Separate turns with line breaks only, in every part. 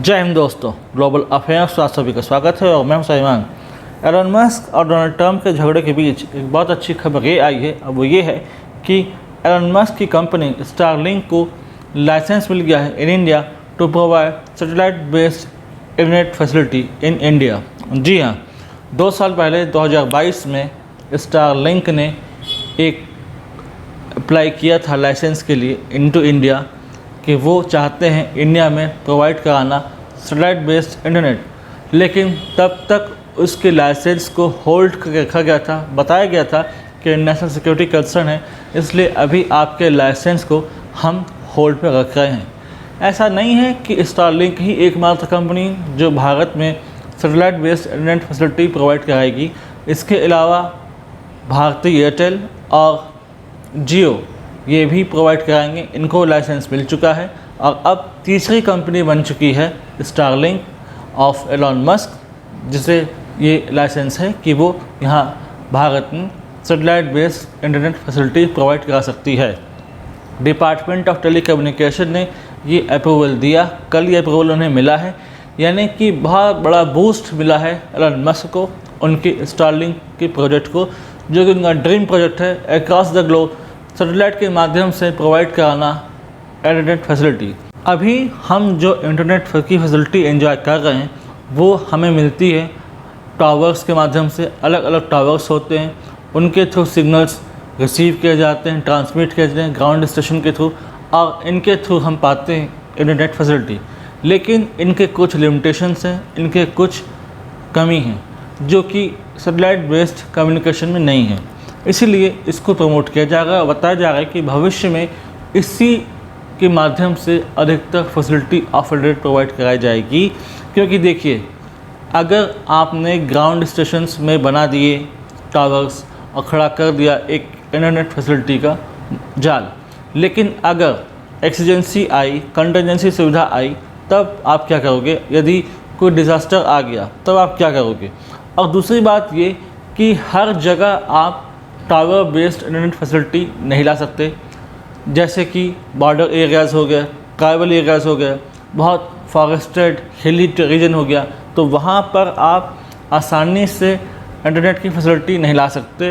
जय हिंद दोस्तों, global affairs आप सभी का स्वागत है और मैं हूं सलमान। एलन मस्क और डोनाल्ड ट्रंप के झगड़े के बीच एक बहुत अच्छी खबर ये आई है। अब वो ये है कि एलन मस्क की कंपनी स्टारलिंक को लाइसेंस मिल गया है in India to provide satellite based internet facility in India. जी हाँ, 2 साल पहले 2022 में स्टारलिंक ने एक अप्लाई किया था लाइसेंस के लिए इनटू इंडिया कि वो चाहते हैं इंडिया में प्रोवाइड कराना सैटेलाइट बेस्ड इंटरनेट, लेकिन तब तक उसके लाइसेंस को होल्ड करके रखा गया था। बताया गया था कि नेशनल सिक्योरिटी कंसर्न है, इसलिए अभी आपके लाइसेंस को हम होल्ड पर रख रहे हैं। ऐसा नहीं है कि स्टारलिंक ही एकमात्र कंपनी जो भारत में satellite based internet facility provide कराएगी। इसके अलावा भारती एयरटेल और जियो ये भी प्रोवाइड कराएंगे। इनको लाइसेंस मिल चुका है और अब तीसरी कंपनी बन चुकी है स्टारलिंक ऑफ एलन मस्क, जिसे ये लाइसेंस है कि वो यहाँ भारत में satellite based internet facility provide करा सकती है। डिपार्टमेंट ऑफ टेलीकम्युनिकेशन ने ये अप्रूवल दिया, कल ये अप्रूवल उन्हें मिला है, यानी कि बहुत बड़ा बूस्ट मिला है एलन मस्क को उनकी स्टारलिंक के प्रोजेक्ट को, जो कि उनका ड्रीम प्रोजेक्ट है अक्रॉस द ग्लोब सैटेलाइट के माध्यम से प्रोवाइड कराना इंटरनेट फैसिलिटी। अभी हम जो इंटरनेट की फैसिलिटी एंजॉय कर रहे हैं वो हमें मिलती है टावर्स के माध्यम से। अलग अलग टावर्स होते हैं, उनके थ्रू सिग्नल्स रिसीव किए जाते हैं, ट्रांसमिट किए जाते हैं ग्राउंड स्टेशन के थ्रू, और इनके थ्रू हम पाते हैं इंटरनेट फैसिलिटी। लेकिन इनके कुछ लिमिटेशंस हैं, इनके कुछ कमी हैं जो कि सैटेलाइट बेस्ड कम्युनिकेशन में नहीं है। इसीलिए इसको प्रमोट किया जा रहा है और बताया जा रहा है कि भविष्य में इसी के माध्यम से अधिकतर फैसिलिटी ऑफ इंटरनेट प्रोवाइड कराई जाएगी। क्योंकि देखिए, अगर आपने ग्राउंड स्टेशंस में बना दिए टावर्स और खड़ा कर दिया एक इंटरनेट फैसिलिटी का जाल, लेकिन अगर एक्सीजेंसी आई, कंटिजेंसी सुविधा आई, तब आप क्या करोगे? यदि कोई डिज़ास्टर आ गया तब आप क्या करोगे? और दूसरी बात ये कि हर जगह आप टावर बेस्ड इंटरनेट फैसिलिटी नहीं ला सकते, जैसे कि बॉर्डर एरियाज़ हो गया, ट्राइबल एरियाज़ हो गया, बहुत फॉरेस्टेड हिली रीजन हो गया, तो वहाँ पर आप आसानी से इंटरनेट की फैसिलिटी नहीं ला सकते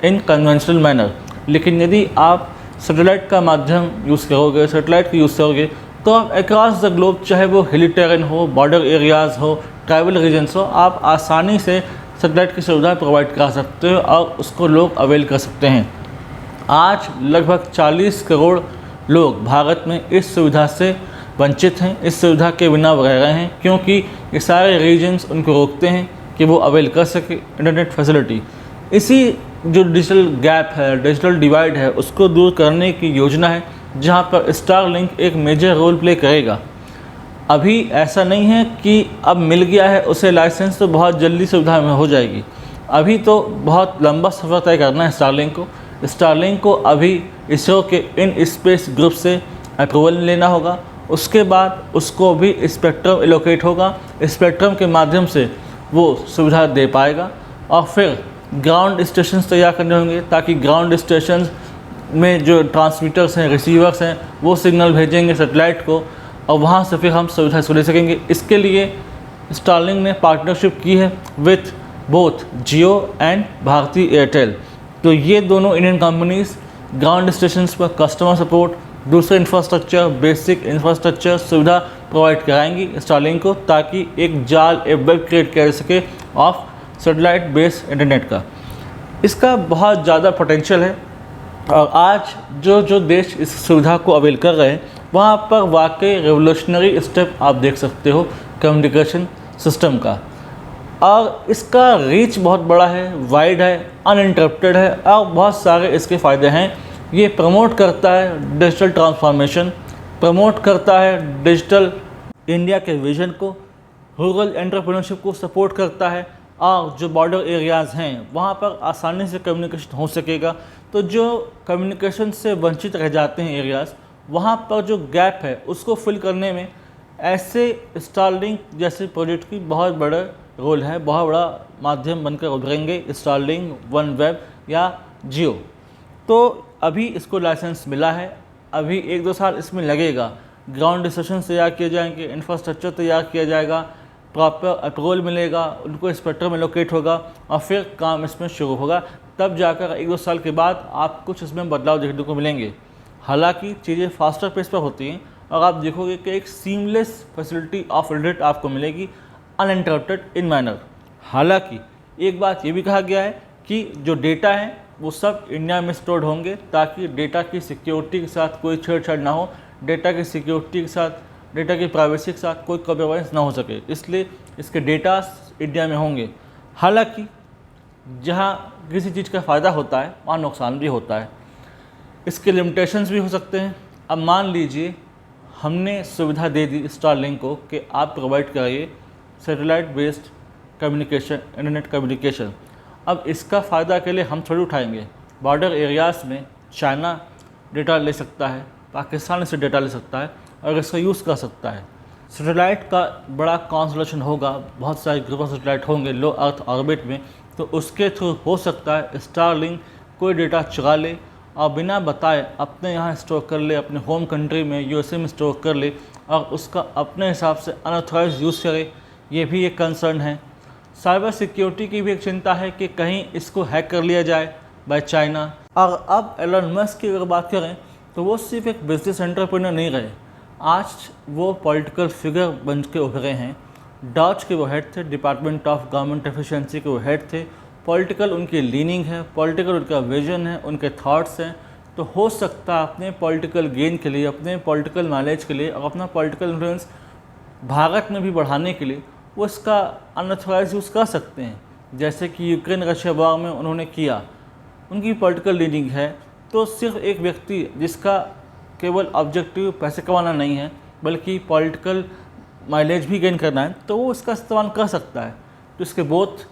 इन कन्वेंशनल मैनर। लेकिन यदि आप सैटेलाइट का माध्यम यूज़ करोगे, सैटेलाइट का यूज़ करोगे, तो आप अक्रॉस द ग्लोब, चाहे वो हिली टेरेन हो, बॉर्डर एरियाज़ हो, ट्राइबल रीजन्स हो, आप आसानी से सैटेलाइट की सुविधा प्रोवाइड करा सकते हो और उसको लोग अवेल कर सकते हैं। आज लगभग 40 करोड़ लोग भारत में इस सुविधा से वंचित हैं, इस सुविधा के बिना रह रहे हैं, क्योंकि ये सारे रीजन्स उनको रोकते हैं कि वो अवेल कर सके इंटरनेट फैसिलिटी। इसी जो डिजिटल गैप है, डिजिटल डिवाइड है, उसको दूर करने की योजना है, जहाँ पर स्टारलिंक एक मेजर रोल प्ले करेगा। अभी ऐसा नहीं है कि अब मिल गया है उसे लाइसेंस तो बहुत जल्दी सुविधा में हो जाएगी। अभी तो बहुत लंबा सफ़र तय करना है स्टारलिंक को। स्टारलिंक को अभी इसरो के इन स्पेस ग्रुप से अप्रूवल लेना होगा, उसके बाद उसको भी स्पेक्ट्रम एलोकेट होगा, स्पेक्ट्रम के माध्यम से वो सुविधा दे पाएगा, और फिर ग्राउंड स्टेशंस तैयार करने होंगे ताकि ग्राउंड स्टेशंस में जो ट्रांसमीटर्स हैं, रिसीवर्स हैं, वो सिग्नल भेजेंगे सैटेलाइट को और वहाँ से फिर हम सुविधा इसको ले सकेंगे। इसके लिए स्टारलिंक ने पार्टनरशिप की है with both Jio and Bharti Airtel. तो ये दोनों इंडियन कंपनीज ग्राउंड स्टेशंस पर कस्टमर सपोर्ट, दूसरे इंफ्रास्ट्रक्चर, बेसिक इंफ्रास्ट्रक्चर सुविधा प्रोवाइड कराएंगी स्टारलिंक को, ताकि एक जाल, एक वेब क्रिएट कर सके ऑफ सैटेलाइट बेस्ड इंटरनेट का। इसका बहुत ज़्यादा पोटेंशियल है और आज जो देश इस सुविधा को अवेल कर रहे हैं वहाँ पर वाकई रेवोल्यूशनरी स्टेप आप देख सकते हो कम्युनिकेशन सिस्टम का। और इसका रीच बहुत बड़ा है, वाइड है, अनइंटरप्टेड है और बहुत सारे इसके फ़ायदे हैं। ये प्रमोट करता है डिजिटल ट्रांसफॉर्मेशन, प्रमोट करता है डिजिटल इंडिया के विजन को, रूरल एंटरप्रेन्योरशिप को सपोर्ट करता है, और जो बॉर्डर एरियाज़ हैं वहाँ पर आसानी से कम्युनिकेशन हो सकेगा। तो जो कम्युनिकेशन से वंचित रह जाते हैं एरियाज़, वहाँ पर जो गैप है उसको फिल करने में ऐसे स्टारलिंक जैसे प्रोजेक्ट की बहुत बड़ा रोल है, बहुत बड़ा माध्यम बनकर उभरेंगे स्टारलिंक, वनवेब या जियो। तो अभी इसको लाइसेंस मिला है, अभी 1-2 साल इसमें लगेगा, ग्राउंड डिस्कशन तैयार किए जाएंगे, इंफ्रास्ट्रक्चर तैयार किया जाएगा, प्रॉपर अप्रूवल मिलेगा, उनको स्पेक्ट्रम एलोकेट होगा और फिर काम इसमें शुरू होगा। तब जाकर 1-2 साल के बाद आप कुछ इसमें बदलाव देखने को मिलेंगे। हालांकि चीज़ें फास्टर पेस पर होती हैं और आप देखोगे कि एक सीमलेस फैसिलिटी ऑफ इंटरनेट आपको मिलेगी, अनइंटरप्टेड इन मैनर। हालांकि एक बात ये भी कहा गया है कि जो डेटा है वो सब इंडिया में स्टोर्ड होंगे, ताकि डेटा की सिक्योरिटी के साथ कोई छेड़छाड़ ना हो, डेटा की सिक्योरिटी के साथ, डेटा की प्राइवेसी के साथ कोई कॉम्प्रोमाइज़ ना हो सके, इसलिए इसके डेटा इंडिया में होंगे। हालांकि जहाँ किसी चीज़ का फ़ायदा होता है वहाँ नुकसान भी होता है, इसके लिमिटेशंस भी हो सकते हैं। अब मान लीजिए हमने सुविधा दे दी स्टारलिंक को कि आप प्रोवाइड करिए satellite based communication, internet communication. अब इसका फ़ायदा अकेले हम थोड़ी उठाएंगे। बॉर्डर एरियाज़ में चाइना डेटा ले सकता है, पाकिस्तान से डेटा ले सकता है और इसका यूज़ कर सकता है। सैटेलाइट का बड़ा कॉन्स्टलेशन होगा, बहुत सारे ग्रुप ऑफ सैटेलाइट होंगे लो अर्थ ऑर्बिट में, तो उसके थ्रू हो सकता है स्टारलिंक कोई डेटा चुरा ले और बिना बताए अपने यहाँ स्टोर कर ले, अपने होम कंट्री में यूएसए में स्टोर कर ले और उसका अपने हिसाब से अनऑथराइज यूज़ करे। ये भी एक कंसर्न है। साइबर सिक्योरिटी की भी एक चिंता है कि कहीं इसको हैक कर लिया जाए बाय चाइना। और अब एलन मस्क की अगर बात करें तो वो सिर्फ एक बिजनेस एंटरप्रेन्योर नहीं रहे, आज वो पॉलिटिकल फिगर बन के उभरे हैं। डॉच के वो हेड थे, डिपार्टमेंट ऑफ गवर्नमेंट एफिशिएंसी के वो हेड थे। पॉलिटिकल उनकी लीनिंग है, पॉलिटिकल उनका विजन है, उनके थॉट्स हैं। तो हो सकता है अपने पॉलिटिकल गेन के लिए, अपने पॉलिटिकल नॉलेज के लिए और अपना पॉलिटिकल इन्फ्लुएंस भारत में भी बढ़ाने के लिए वो इसका अनऑथराइज यूज़ कर सकते हैं, जैसे कि यूक्रेन रशिया वॉर में उन्होंने किया। उनकी पॉलिटिकल लीडिंग है, तो सिर्फ एक व्यक्ति जिसका केवल ऑब्जेक्टिव पैसे कमाना नहीं है बल्कि पॉलिटिकल माइलेज भी गेन करना है, तो वो इसका इस्तेमाल कर सकता है। तो इसके बोथ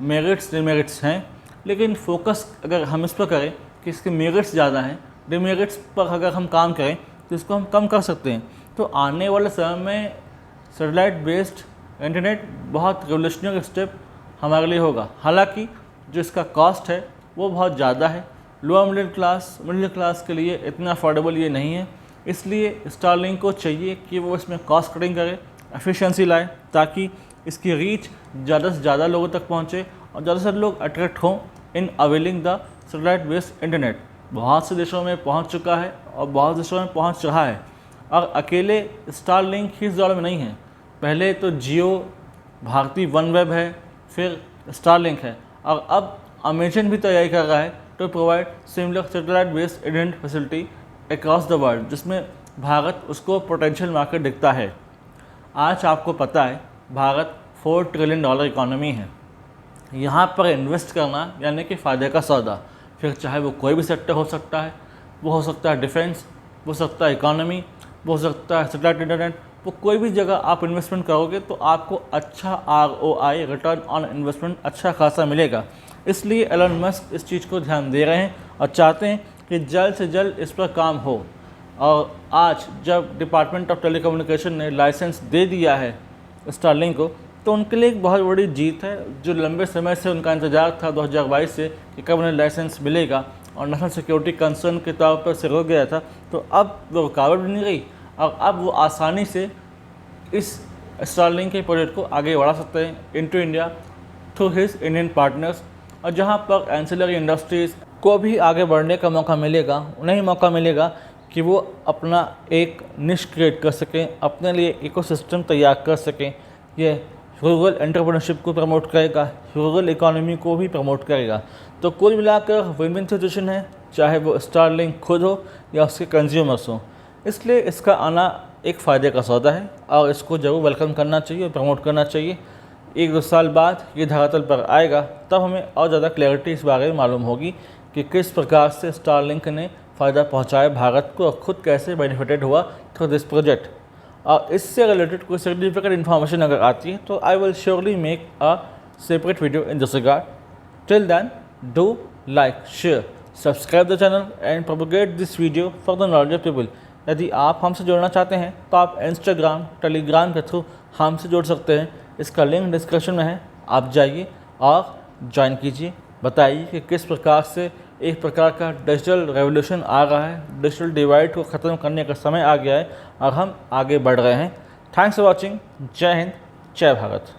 मेरिट्स डिमेरिट्स हैं, लेकिन फोकस अगर हम इस पर करें कि इसके मेरिट्स ज़्यादा हैं, डिमेरिट्स पर अगर हम काम करें तो इसको हम कम कर सकते हैं। तो आने वाले समय में सैटेलाइट बेस्ड इंटरनेट बहुत रेवोल्यूशनरी स्टेप हमारे लिए होगा। हालांकि जो इसका कॉस्ट है वो बहुत ज़्यादा है, लोअर मिडिल क्लास के लिए इतना अफोर्डेबल ये नहीं है। इसलिए स्टारलिंक को चाहिए कि वो इसमें कॉस्ट कटिंग करे, एफिशिएंसी लाए, ताकि इसकी रीच ज़्यादा से ज़्यादा लोगों तक पहुँचे और ज़्यादा से ज़्यादा लोग अट्रैक्ट हों in availing the satellite based internet. बहुत से देशों में पहुँच चुका है और बहुत देशों में पहुँच रहा है, और अकेले स्टारलिंक ही इस दौर में नहीं है। पहले तो जियो, भारती वनवेब है, फिर स्टारलिंक है, और अब अमेजन भी तैयारी कर रहा है to provide similar satellite based internet facility across the world, जिसमें भारत उसको पोटेंशियल मार्केट दिखता है। आज आपको पता है भारत $4 ट्रिलियन इकॉनमी है। यहाँ पर इन्वेस्ट करना यानी कि फ़ायदे का सौदा, फिर चाहे वो कोई भी सेक्टर हो सकता है, वो हो सकता है डिफेंस, वो हो सकता है इकॉनमी, वो हो सकता है सैटेलाइट इंटरनेट, वो कोई भी जगह आप इन्वेस्टमेंट करोगे तो आपको अच्छा ROI रिटर्न ऑन इन्वेस्टमेंट अच्छा खासा मिलेगा। इसलिए एलन मस्क इस चीज़ को ध्यान दे रहे हैं और चाहते हैं कि जल्द से जल्द इस पर काम हो। और आज जब डिपार्टमेंट ऑफ टेलीकम्युनिकेशन ने लाइसेंस दे दिया है स्टारलिंक को, तो उनके लिए एक बहुत बड़ी जीत है। जो लंबे समय से उनका इंतज़ार था 2022 से कि कब उन्हें लाइसेंस मिलेगा और नेशनल सिक्योरिटी कंसर्न के तौर पर से रोक गया था, तो अब वो रुकावट भी नहीं रही और अब वो आसानी से इस स्टारलिंक के प्रोजेक्ट को आगे बढ़ा सकते हैं into India through his Indian partners. और जहाँ पर एंसिलरी इंडस्ट्रीज़ को भी आगे बढ़ने का मौका मिलेगा, उन्हें ही मौका मिलेगा कि वो अपना एक निश क्रिएट कर सकें, अपने लिए इकोसिस्टम तैयार कर सकें। ये रूरल एंटरप्रेन्योरशिप को प्रमोट करेगा, रूरल इकोनॉमी को भी प्रमोट करेगा। तो कुल मिलाकर विन विन सिचुएशन है, चाहे वो स्टारलिंक खुद हो या उसके कंज्यूमर्स हो। इसलिए इसका आना एक फ़ायदे का सौदा है और इसको ज़रूर वेलकम करना चाहिए और प्रमोट करना चाहिए। 1-2 साल बाद ये धरातल पर आएगा, तब हमें और ज़्यादा क्लैरिटी इस बारे में मालूम होगी कि किस प्रकार से स्टारलिंक ने फ़ायदा पहुंचाया भारत को और ख़ुद कैसे बेनिफिटेड हुआ थ्रू दिस प्रोजेक्ट। और इससे रिलेटेड कोई सिग्निफिकेंट इन्फॉर्मेशन अगर आती है तो I will surely make a separate video in this regard. Till then do like, share, subscribe the channel and propagate this video for the knowledge of people. यदि आप हमसे जुड़ना चाहते हैं तो आप इंस्टाग्राम, टेलीग्राम के थ्रू हमसे जुड़ सकते हैं। इसका लिंक डिस्क्रिप्शन में है, आप जाइए और ज्वाइन कीजिए। बताइए कि किस प्रकार से एक प्रकार का डिजिटल रेवोल्यूशन आ रहा है, डिजिटल डिवाइड को ख़त्म करने का समय आ गया है और हम आगे बढ़ रहे हैं। Thanks for watching. जय हिंद, जय भारत।